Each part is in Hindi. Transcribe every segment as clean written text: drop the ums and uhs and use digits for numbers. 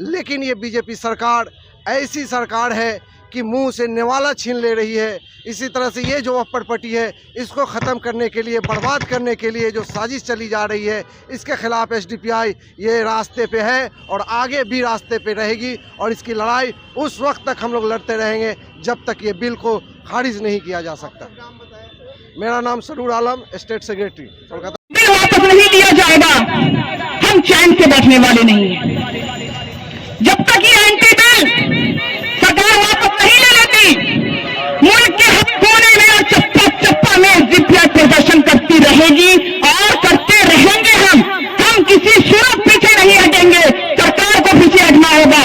लेकिन ये बीजेपी सरकार ऐसी सरकार है कि मुंह से निवाला छीन ले रही है। इसी तरह से ये जो वक्फ है इसको ख़त्म करने के लिए, बर्बाद करने के लिए जो साजिश चली जा रही है, इसके ख़िलाफ़ एसडीपीआई ये रास्ते पे है और आगे भी रास्ते पे रहेगी। और इसकी लड़ाई उस वक्त तक हम लोग लड़ते रहेंगे जब तक ये बिल को खारिज नहीं किया जा सकता। मेरा नाम सरूर आलम, स्टेट सेक्रेटरी कोलकाता। बिल वापस नहीं लिया जाएगा, हम चैन से बैठने वाले नहीं हैं। जब तक ये एंटी बिल सरकार वापस नहीं ले लेती, मुल्क के हर कोने में और चप्पा चप्पा में एसडीपीआई प्रदर्शन करती रहेगी और करते रहेंगे। हम किसी सूरत पीछे नहीं हटेंगे, सरकार को पीछे हटना होगा।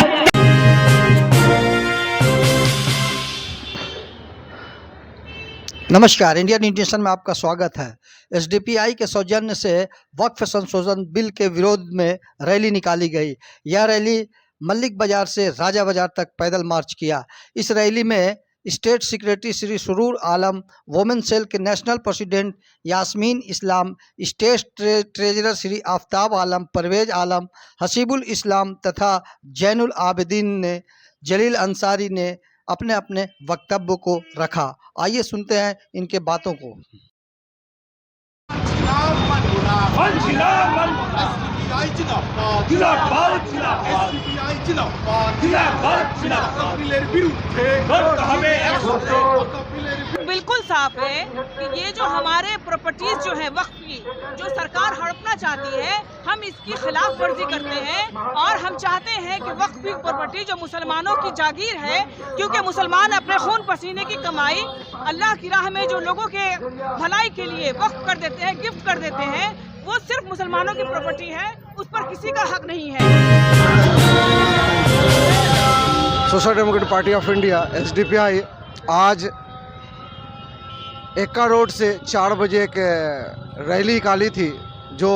नमस्कार, इंडियन इंडियन में आपका स्वागत है। एसडीपीआई के सौजन्य से वक्फ संशोधन बिल के विरोध में रैली निकाली गई। यह रैली मल्लिक बाजार से राजा बाजार तक पैदल मार्च किया। इस रैली में स्टेट सेक्रेटरी श्री सरूर आलम, वोमेन सेल के नेशनल प्रेसिडेंट यास्मीन इस्लाम, स्टेट ट्रेजरर श्री आफ्ताब आलम, परवेज आलम, हसीबुल इस्लाम तथा जैनुल आबिदीन ने, जलील अंसारी ने अपने अपने वक्तव्य को रखा। आइए सुनते हैं इनके बातों को। बिल्कुल साफ है कि ये जो हमारे प्रॉपर्टीज जो है वक्फ की, जो सरकार हड़पना चाहती है, हम इसकी खिलाफ वर्जी करते हैं। और हम चाहते हैं कि वक्फ की प्रॉपर्टी जो मुसलमानों की जागीर है, क्योंकि मुसलमान अपने खून पसीने की कमाई अल्लाह की राह में जो लोगों के भलाई के लिए वक्फ कर देते हैं, गिफ्ट कर देते हैं, वो सिर्फ मुसलमानों की प्रॉपर्टी है, उस पर किसी का हक नहीं है। Social democratic party of India SDPI आज एक्का रोड से 4 बजे एक रैली निकाली थी। जो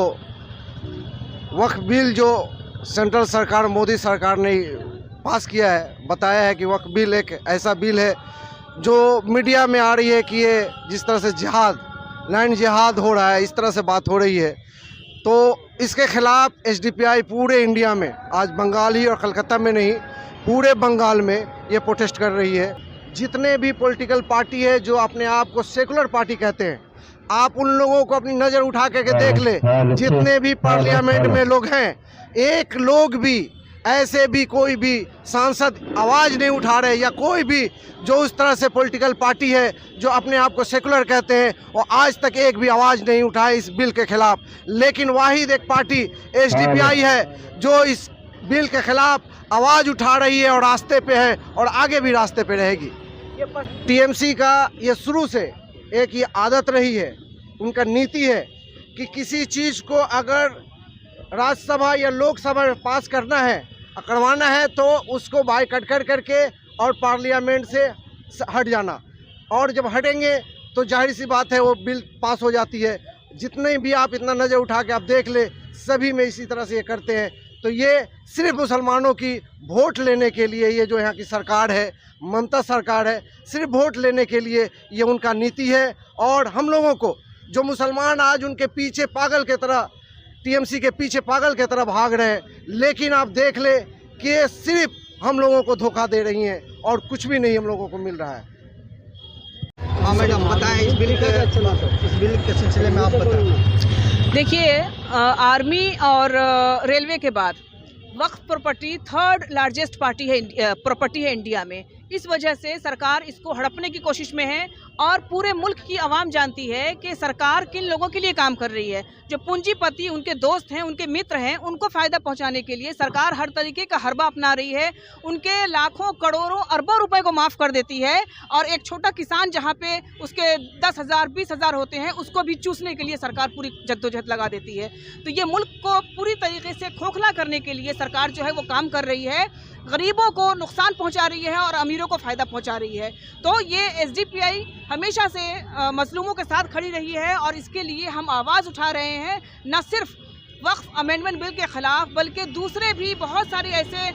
वक्फ बिल जो सेंट्रल सरकार, मोदी सरकार ने पास किया है, बताया है कि वक्फ बिल एक ऐसा बिल है जो मीडिया में आ रही है कि ये जिस तरह से जिहाद, लैंड जिहाद हो रहा है, इस तरह से बात हो रही है। तो इसके खिलाफ एसडीपीआई पूरे इंडिया में, आज बंगाल ही और कलकत्ता में नहीं, पूरे बंगाल में ये प्रोटेस्ट कर रही है। जितने भी पॉलिटिकल पार्टी है जो अपने आप को सेकुलर पार्टी कहते हैं, आप उन लोगों को अपनी नज़र उठा के देख ले। जितने भी पार्लियामेंट में लोग हैं, एक लोग भी ऐसे भी कोई भी सांसद आवाज़ नहीं उठा रहे, या कोई भी जो उस तरह से पॉलिटिकल पार्टी है जो अपने आप को सेकुलर कहते हैं, और आज तक एक भी आवाज़ नहीं उठाए इस बिल के खिलाफ। लेकिन वाहिद एक पार्टी एसडीपीआई है जो इस बिल के खिलाफ आवाज़ उठा रही है और रास्ते पे है और आगे भी रास्ते पे रहेगी। टीएमसी का ये शुरू से एक ये आदत रही है, उनका नीति है कि किसी चीज़ को अगर राज्यसभा या लोकसभा में पास करना है, करवाना है, तो उसको बायकॉट करके और पार्लियामेंट से हट जाना। और जब हटेंगे तो जाहिर सी बात है वो बिल पास हो जाती है। जितने भी आप इतना नज़र उठा के आप देख ले, सभी में इसी तरह से ये करते हैं। तो ये सिर्फ मुसलमानों की वोट लेने के लिए, ये जो यहाँ की सरकार है, ममता सरकार है, सिर्फ वोट लेने के लिए ये उनका नीति है। और हम लोगों को, जो मुसलमान आज उनके पीछे पागल की तरह, टीएमसी के पीछे पागल की तरह भाग रहे हैं, लेकिन आप देख ले कि ये सिर्फ हम लोगों को धोखा दे रही हैं और कुछ भी नहीं हम लोगों को मिल रहा है। हाँ मैडम, बताएं इस बिल के सिलसिले में आप बताएं। देखिए, आर्मी और रेलवे के बाद वक्फ प्रॉपर्टी 3rd लार्जेस्ट प्रॉपर्टी है इंडिया में। इस वजह से सरकार इसको हड़पने की कोशिश में है और पूरे मुल्क की आवाम जानती है कि सरकार किन लोगों के लिए काम कर रही है। जो पूंजीपति, उनके दोस्त हैं, उनके मित्र हैं, उनको फ़ायदा पहुंचाने के लिए सरकार हर तरीके का हरबा अपना रही है। उनके लाखों, करोड़ों, अरबों रुपए को माफ़ कर देती है और एक छोटा किसान जहां पे उसके 10,000, 20,000 होते हैं, उसको भी चूसने के लिए सरकार पूरी जद्दोजहद लगा देती है। तो ये मुल्क को पूरी तरीके से खोखला करने के लिए सरकार जो है वो काम कर रही है। गरीबों को नुकसान पहुंचा रही है और अमीरों को फ़ायदा पहुंचा रही है। तो ये एसडीपीआई हमेशा से मजलूमों के साथ खड़ी रही है और इसके लिए हम आवाज़ उठा रहे हैं, न सिर्फ वक्फ अमेंडमेंट बिल के ख़िलाफ़, बल्कि दूसरे भी बहुत सारे ऐसे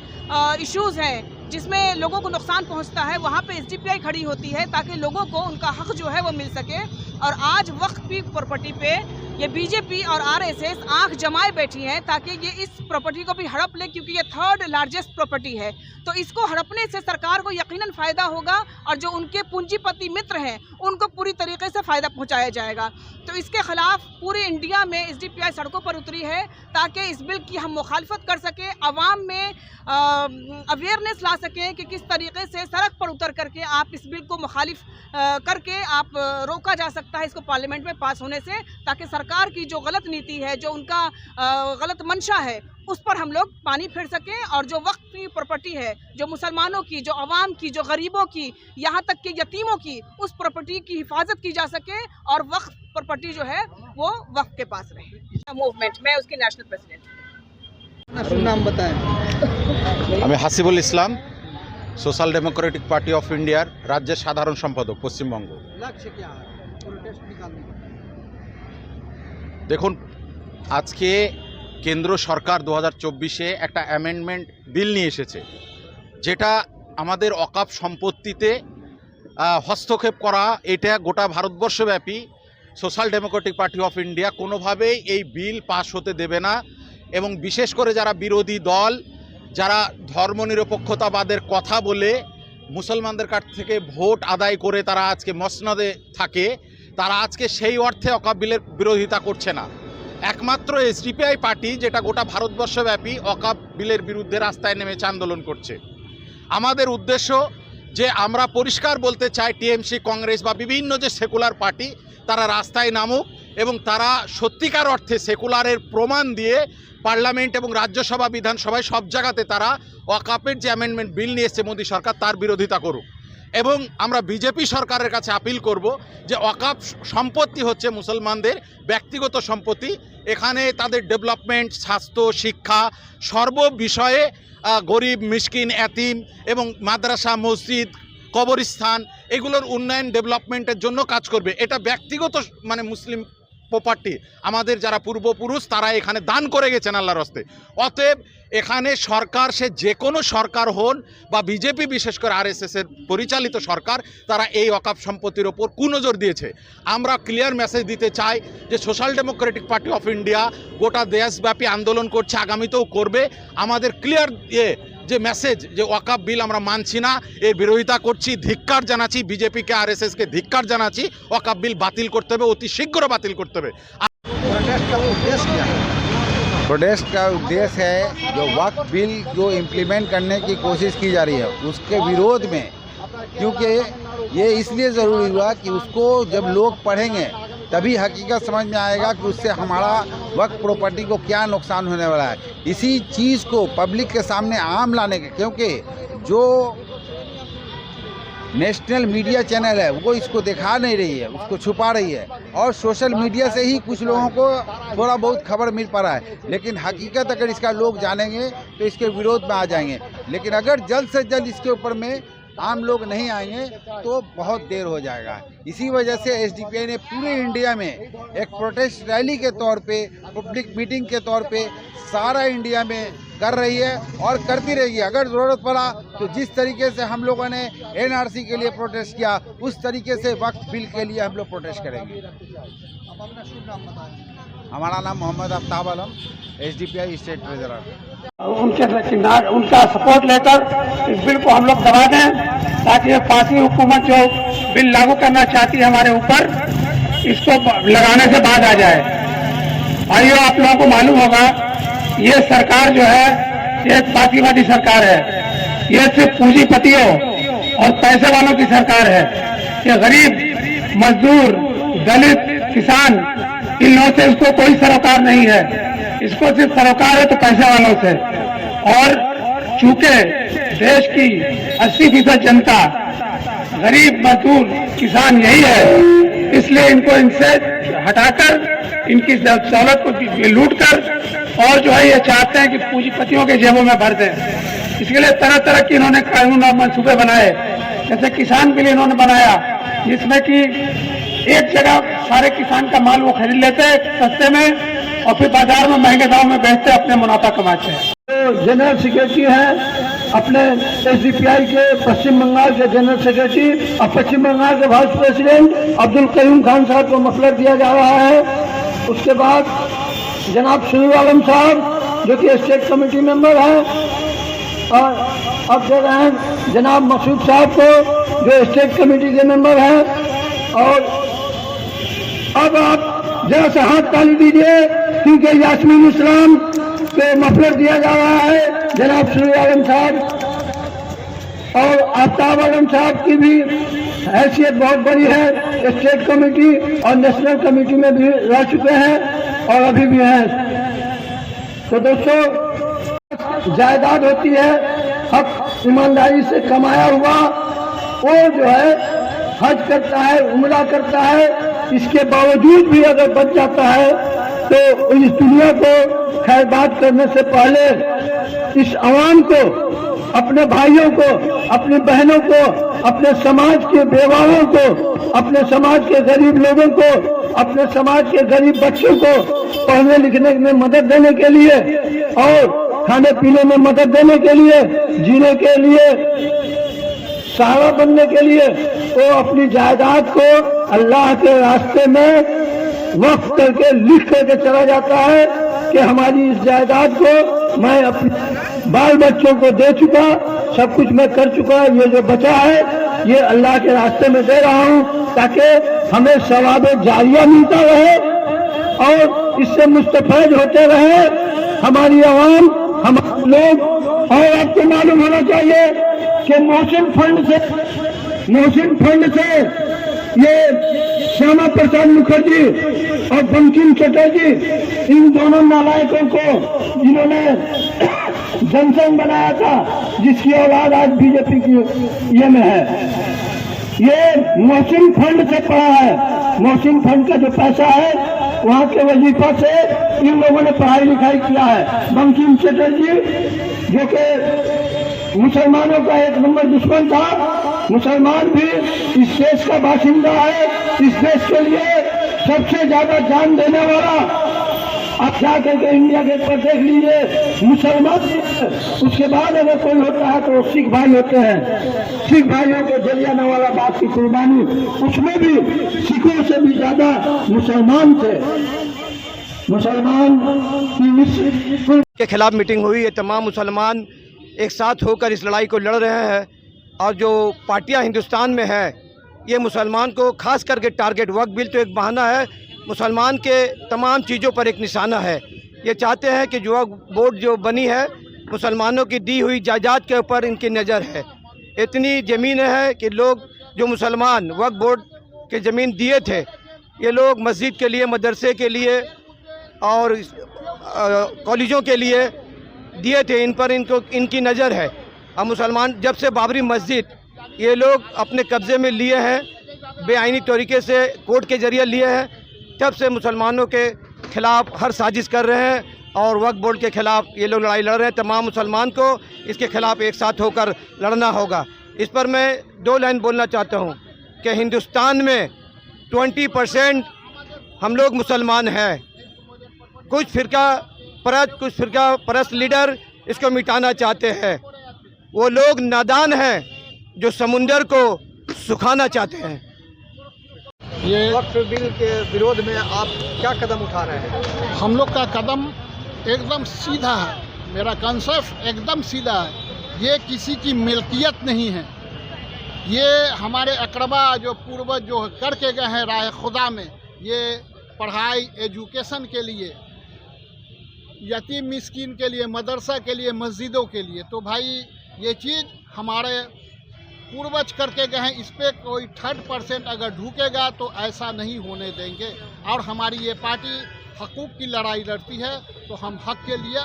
इश्यूज़ हैं जिसमें लोगों को नुकसान पहुंचता है, वहां पे एसडीपीआई खड़ी होती है ताकि लोगों को उनका हक जो है वो मिल सके। और आज वक्फ की प्रॉपर्टी पे ये बीजेपी और आरएसएस आंख जमाए बैठी है ताकि ये इस प्रॉपर्टी को भी हड़प ले, क्योंकि ये 3rd लार्जेस्ट प्रॉपर्टी है। तो इसको हड़पने से सरकार को यकीनन फ़ायदा होगा और जो उनके पूंजीपति मित्र हैं उनको पूरी तरीके से फ़ायदा पहुंचाया जाएगा। तो इसके खिलाफ पूरे इंडिया में एसडीपीआई सड़कों पर उतरी है ताकि इस बिल की हम मुखालफत कर सकें, आवाम में अवेयरनेस ला सकें कि किस तरीके से सड़क पर उतर करके आप इस बिल को मुखालिफ करके आप रोका जा सकता है इसको पार्लियामेंट में पास होने से, ताकि सरकार की जो गलत नीति है, जो उनका गलत मंशा है, उस पर हम लोग पानी फेर सकें और जो वक्फ की प्रॉपर्टी है, जो मुसलमानों की, जो अवाम की, जो गरीबों की, यहाँ तक कि यतीमों की, उस प्रॉपर्टी की हिफाजत की जा सके और वक्फ प्रॉपर्टी जो है वो वक्फ के पास रहे। मूवमेंट, मैं उसकी नेशनल प्रेसिडेंट। नाम बताएं। আমি হাসিবুল ইসলাম, সোশ্যাল ডেমোক্রেটিক পার্টি অফ ইন্ডিয়ার রাজ্যের সাধারণ সম্পাদক পশ্চিমবঙ্গ। लक्ष्य क्या है प्रोटेस्ट निकालने का? দেখুন, আজকে কেন্দ্র সরকার 2024-এ একটা অ্যামেন্ডমেন্ট বিল নিয়ে এসেছে, যেটা আমাদের অকাপ সম্পত্তিতে হস্তক্ষেপ করা। এটা গোটা ভারতবর্ষব্যাপী social democratic party of India কোনোভাবেই এই বিল পাস হতে দেবে না। এবং বিশেষ করে যারা বিরোধী দল, যারা ধর্মনিরপেক্ষতাবাদের কথা বলে মুসলমানদের কাছ থেকে ভোট আদায় করে তারা আজকে মসনদে থাকে, তারা আজকে সেই অর্থে অকাপ বিলের বিরোধিতা করছে না। একমাত্র এসডিপিআই পার্টি, যেটা গোটা ভারতবর্ষব্যাপী অকাপ বিলের বিরুদ্ধে রাস্তায় নেমেছে, আন্দোলন করছে। আমাদের উদ্দেশ্য যে আমরা পরিষ্কার বলতে চাই, টিএমসি, কংগ্রেস বা বিভিন্ন যে সেকুলার পার্টি, তারা রাস্তায় নামুক এবং তারা সত্যিকার অর্থে সেকুলারের প্রমাণ দিয়ে পার্লামেন্ট এবং রাজ্যসভা, বিধানসভায় সব জায়গাতে তারা ওয়াকাপের যে অ্যামেন্ডমেন্ট বিল নিয়ে এসছে মোদী সরকার, তার বিরোধিতা করুক। এবং আমরা বিজেপি সরকারের কাছে আপিল করব যে ওয়াকাপ সম্পত্তি হচ্ছে মুসলমানদের ব্যক্তিগত সম্পত্তি। এখানে তাদের ডেভেলপমেন্ট, স্বাস্থ্য, শিক্ষা সর্ব বিষয়ে গরিব, মিসকিন, এতিম এবং মাদ্রাসা, মসজিদ, কবরস্থান এগুলোর উন্নয়ন, ডেভেলপমেন্টের জন্য কাজ করবে। এটা ব্যক্তিগত মানে মুসলিম প্রপার্টি, আমাদের যারা পূর্বপুরুষ তারা এখানে দান করে গেছেন আল্লাহর হস্তে। অতএব এখানে সরকার, সে যে কোনো সরকার হন বা বিজেপি, বিশেষ করে আরএসএসের পরিচালিত সরকার, তারা এই ওয়াকাফ সম্পত্তির ওপর কুনজর দিয়েছে। আমরা ক্লিয়ার মেসেজ দিতে চাই যে social democratic party of India গোটা দেশব্যাপী আন্দোলন করছে, আগামীতেও করবে। আমাদের ক্লিয়ার যে মেসেজ যে ওয়াকাফ বিল আমরা মানছি না, এর বিরোধিতা করছি, ধিক্কার জানাচ্ছি, বিজেপিকে, আরএসএসকে ধিক্কার জানাচ্ছি। ওয়াকাফ বিল বাতিল করতে হবে, অতি শীঘ্র বাতিল করতে হবে। प्रोटेस्ट का उद्देश्य क्या है? प्रोटेस्ट का उद्देश्य है जो वक्फ बिल जो इम्प्लीमेंट करने की कोशिश की जा रही है उसके विरोध में, क्योंकि ये इसलिए ज़रूरी हुआ कि उसको जब लोग पढ़ेंगे तभी हकीकत समझ में आएगा कि उससे हमारा वक्फ प्रॉपर्टी को क्या नुकसान होने वाला है। इसी चीज़ को पब्लिक के सामने आम लाने के, क्योंकि जो नेशनल मीडिया चैनल है वो इसको दिखा नहीं रही है, उसको छुपा रही है, और सोशल मीडिया से ही कुछ लोगों को थोड़ा बहुत खबर मिल पा रहा है। लेकिन हकीकत अगर इसका लोग जानेंगे तो इसके विरोध में आ जाएंगे। लेकिन अगर जल्द से जल्द इसके ऊपर में आम लोग नहीं आएंगे तो बहुत देर हो जाएगा। इसी वजह से एसडीपीआई ने पूरे इंडिया में एक प्रोटेस्ट रैली के तौर पे, पब्लिक मीटिंग के तौर पे सारा इंडिया में कर रही है और करती रहेगी। अगर ज़रूरत पड़ा तो जिस तरीके से हम लोगों ने एनआरसी के लिए प्रोटेस्ट किया, उस तरीके से वक्फ बिल के लिए हम लोग प्रोटेस्ट करेंगे। आप अपना शुभ नाम बताएं। हमारा नाम मोहम्मद आफ्ताब आलम, एसडीपीआई स्टेट ट्रेजरर। उनका सपोर्ट लेकर इस बिल को हम लोग दबा दें, ताकि ये पार्टी हुकूमत जो बिल लागू करना चाहती है हमारे ऊपर, इसको लगाने से बाज आ जाए। भाइयों, आप लोगों को मालूम होगा ये सरकार जो है ये पार्टीवादी सरकार है। ये सिर्फ पूंजीपतियों और पैसे वालों की सरकार है। ये गरीब, मजदूर, दलित, किसान, इन लोगों से इसको कोई सरोकार नहीं है। इसको सिर्फ सरोकार है तो पैसे वालों से। और चूंकि देश की 80% जनता गरीब, मजदूर, किसान यही है, इसलिए इनको इनसे हटाकर इनकी दौलत को लूट कर और जो है ये चाहते हैं कि पूंजीपतियों के जेबों में भर दें। इसके लिए तरह तरह के इन्होंने कानून और मंसूबे बनाए। जैसे किसान बिल इन्होंने बनाया, जिसमें कि एक जगह सारे किसान का माल वो खरीद लेते हैं सस्ते में और फिर बाजार में महंगे दाम में बेचते अपने मुनाफा कमाते हैं। जनरल सेक्रेटरी हैं अपने एसडीपीआई के पश्चिम बंगाल के जनरल सेक्रेटरी और पश्चिम बंगाल के वाइस प्रेसिडेंट अब्दुल करीम खान साहब को मफलर दिया जा रहा है। उसके बाद जनाब सुनील आलम साहब जो कि स्टेट कमेटी मेंबर हैं, और अब दे रहे हैं जनाब मसूद साहब को जो स्टेट कमेटी के मेंबर हैं। और अब आप जरा से हाथ ताली दीजिए क्योंकि यास्मीन इस्लाम को मफलर दिया जा रहा है जनाब सुनील आलम साहब, और आफ्ताब आलम साहब की भी हैसियत बहुत बड़ी है, स्टेट कमेटी और नेशनल कमेटी में भी रह चुके हैं और अभी भी हैं। तो दोस्तों, जायदाद होती है हक ईमानदारी से कमाया हुआ, वो जो है हज करता है, उम्रा करता है, इसके बावजूद भी अगर बच जाता है तो इस दुनिया को खैरबाद करने से पहले इस अवाम को, अपने भाइयों को, अपनी बहनों को, अपने समाज के बेवाओं को, अपने समाज के गरीब लोगों को, अपने समाज के गरीब बच्चों को पढ़ने लिखने में मदद देने के लिए और खाने पीने में मदद देने के लिए, जीने के लिए, सहारा बनने के लिए वो अपनी जायदाद को अल्लाह के रास्ते में वक्फ करके लिख करके चला जाता है कि हमारी इस जायदाद को मैं अपने बाल बच्चों को दे चुका, सब कुछ मैं कर चुका, ये जो बचा है ये अल्लाह के रास्ते में दे रहा हूँ ताकि हमें सवाब जारिया मिलता रहे और इससे मुस्तफैद होते रहे हमारी आवाम, हम लोग। और आपको मालूम होना चाहिए कि मोहसिन फंड से ये श्यामा प्रसाद मुखर्जी और बंकिम चटर्जी, इन दोनों नालायकों को जिन्होंने जनसंघ बनाया था, जिसकी औलाद आज बीजेपी की ये में है, ये मोहसिन फंड से पड़ा है। मोहसिन फंड का जो पैसा है वहाँ के वजीफा से इन लोगों ने पढ़ाई लिखाई किया है। बंकिम चटर्जी जो कि मुसलमानों का एक नंबर दुश्मन था, मुसलमान भी इस देश का बाशिंदा है, इस देश के लिए सबसे ज्यादा जान देने वाला। आप जा करके इंडिया गेट पर देख लीजिए, मुसलमान, उसके बाद अगर कोई होता है तो सिख भाई होते हैं। सिख भाइयों को जलियांवाला बाग की कुर्बानी, उसमें भी सिखों से भी ज्यादा मुसलमान थे। मुसलमान की के खिलाफ मीटिंग हुई है। तमाम मुसलमान एक साथ होकर इस लड़ाई को लड़ रहे हैं और जो पार्टियां हिंदुस्तान में है ये मुसलमान को खास करके टारगेट, वक्फ बिल तो एक बहाना है, मुसलमान के तमाम चीज़ों पर एक निशाना है। ये चाहते हैं कि जो वक्फ बोर्ड जो बनी है मुसलमानों की दी हुई जायदाद के ऊपर इनकी नज़र है। इतनी ज़मीनें हैं कि लोग जो मुसलमान वक्फ बोर्ड के ज़मीन दिए थे, ये लोग मस्जिद के लिए, मदरसे के लिए और कॉलेजों के लिए दिए थे, इन पर इनकी नज़र है। अब मुसलमान जब से बाबरी मस्जिद ये लोग अपने कब्ज़े में लिए हैं, बेआइनी तरीके से कोर्ट के ज़रिए लिए हैं, तब से मुसलमानों के ख़िलाफ़ हर साजिश कर रहे हैं और वक्फ बोर्ड के ख़िलाफ़ ये लोग लड़ाई लड़ रहे हैं। तमाम मुसलमान को इसके ख़िलाफ़ एक साथ होकर लड़ना होगा। इस पर मैं 2 लाइन बोलना चाहता हूँ कि हिंदुस्तान में 20% हम लोग मुसलमान हैं। कुछ फ़िरका परस्त लीडर इसको मिटाना चाहते हैं। वो लोग नादान हैं जो समुंदर को सुखाना चाहते हैं। ये वक्फ बिल के विरोध में आप क्या कदम उठा रहे हैं? हम लोग का कदम एकदम सीधा है, मेरा कंसेप्ट एकदम सीधा है। ये किसी की मिल्कियत नहीं है, ये हमारे अकरबा जो पूर्वज जो करके गए हैं राह खुदा में, ये पढ़ाई एजुकेशन के लिए, यतीम मिस्कीन के लिए, मदरसा के लिए, मस्जिदों के लिए। तो भाई ये चीज़ हमारे पूर्वज करके गए हैं, इस पर कोई 3% अगर ढूकेगा तो ऐसा नहीं होने देंगे। और हमारी ये पार्टी हकूक़ की लड़ाई लड़ती है, तो हम हक के लिए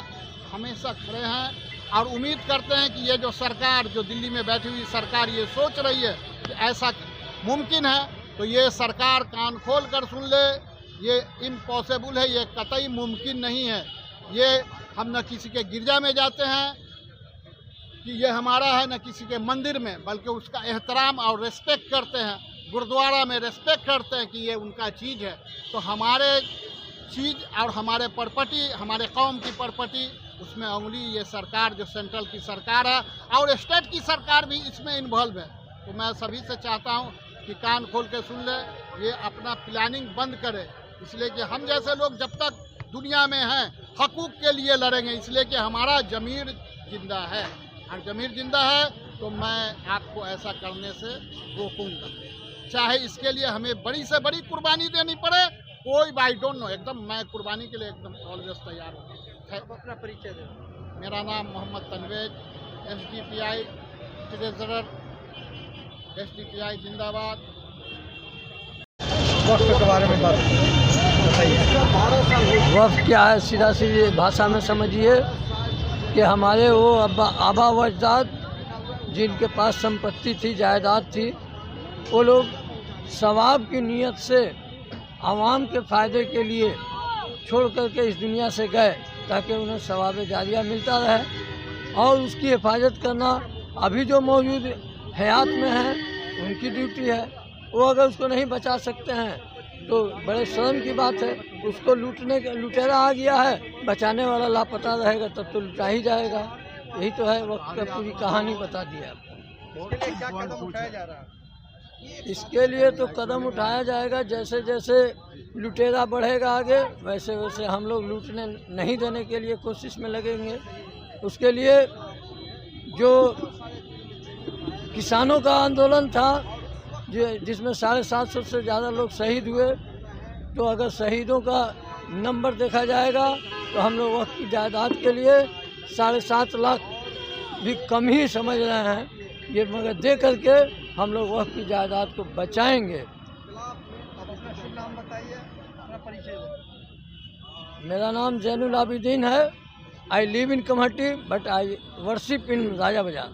हमेशा खड़े हैं और उम्मीद करते हैं कि ये जो सरकार, जो दिल्ली में बैठी हुई सरकार ये सोच रही है कि ऐसा मुमकिन है, तो ये सरकार कान खोल कर सुन ले। ये इम्पॉसिबल है, ये कतई मुमकिन नहीं है। ये हम न किसी के गिरजा में जाते हैं कि ये हमारा है, न किसी के मंदिर में, बल्कि उसका एहतराम और रिस्पेक्ट करते हैं। गुरुद्वारा में रिस्पेक्ट करते हैं कि ये उनका चीज़ है। तो हमारे चीज़ और हमारे प्रॉपर्टी, हमारे कौम की प्रॉपर्टी उसमें उंगली ये सरकार जो सेंट्रल की सरकार है और स्टेट की सरकार भी इसमें इन्वॉल्व है। तो मैं सभी से चाहता हूँ कि कान खोल के सुन ले, ये अपना प्लानिंग बंद करे, इसलिए कि हम जैसे लोग जब तक दुनिया में हैं हकूक़ के लिए लड़ेंगे, इसलिए कि हमारा ज़मीर जिंदा है, और ज़मीर जिंदा है तो मैं आपको ऐसा करने से रोकूंगा, चाहे इसके लिए हमें बड़ी से बड़ी कुर्बानी देनी पड़े, कोई आई डोंट नो, एकदम मैं कुर्बानी के लिए एकदम ऑलवेज तैयार हूँ। अपना परिचय दें। मेरा नाम मोहम्मद तनवेज, SDPI ट्रेजरर, SDPI जिंदाबाद। वक्फ के बारे में बात बताइए। वक्फ क्या है, सीधा सीधी भाषा में समझिए कि हमारे वो आबा व अजदाद जिनके पास संपत्ति थी, जायदाद थी, वो लोग सवाब की नीयत से आवाम के फ़ायदे के लिए छोड़ करके इस दुनिया से गए ताकि उन्हें सवाब जारिया मिलता रहे, और उसकी हिफाजत करना अभी जो मौजूद हयात में है उनकी ड्यूटी है। वो अगर उसको नहीं बचा सकते हैं तो बड़े शर्म की बात है, उसको लुटेरा आ गया है, बचाने वाला लापता रहेगा तब तो लुटा ही जाएगा। यही तो है, वक्त का पूरी कहानी बता दी आपको। क्या कदम उठाया जा रहा है? इसके लिए तो कदम उठाया जाएगा, जैसे जैसे लुटेरा बढ़ेगा आगे वैसे वैसे हम लोग लूटने नहीं देने के लिए कोशिश में लगेंगे। उसके लिए जो किसानों का आंदोलन था जिसमें 750 से ज़्यादा लोग शहीद हुए, तो अगर शहीदों का नंबर देखा जाएगा तो हम लोग वक्त की जायदाद के लिए 7.5 लाख भी कम ही समझ रहे हैं ये, मगर दे करके हम लोग वक्त की जायदाद को बचाएंगे। नाम बताइए, अपना परिचय दें। मेरा नाम जैनुल आबिदीन है। I live in Kamhatti but I worship in Raja बाजार।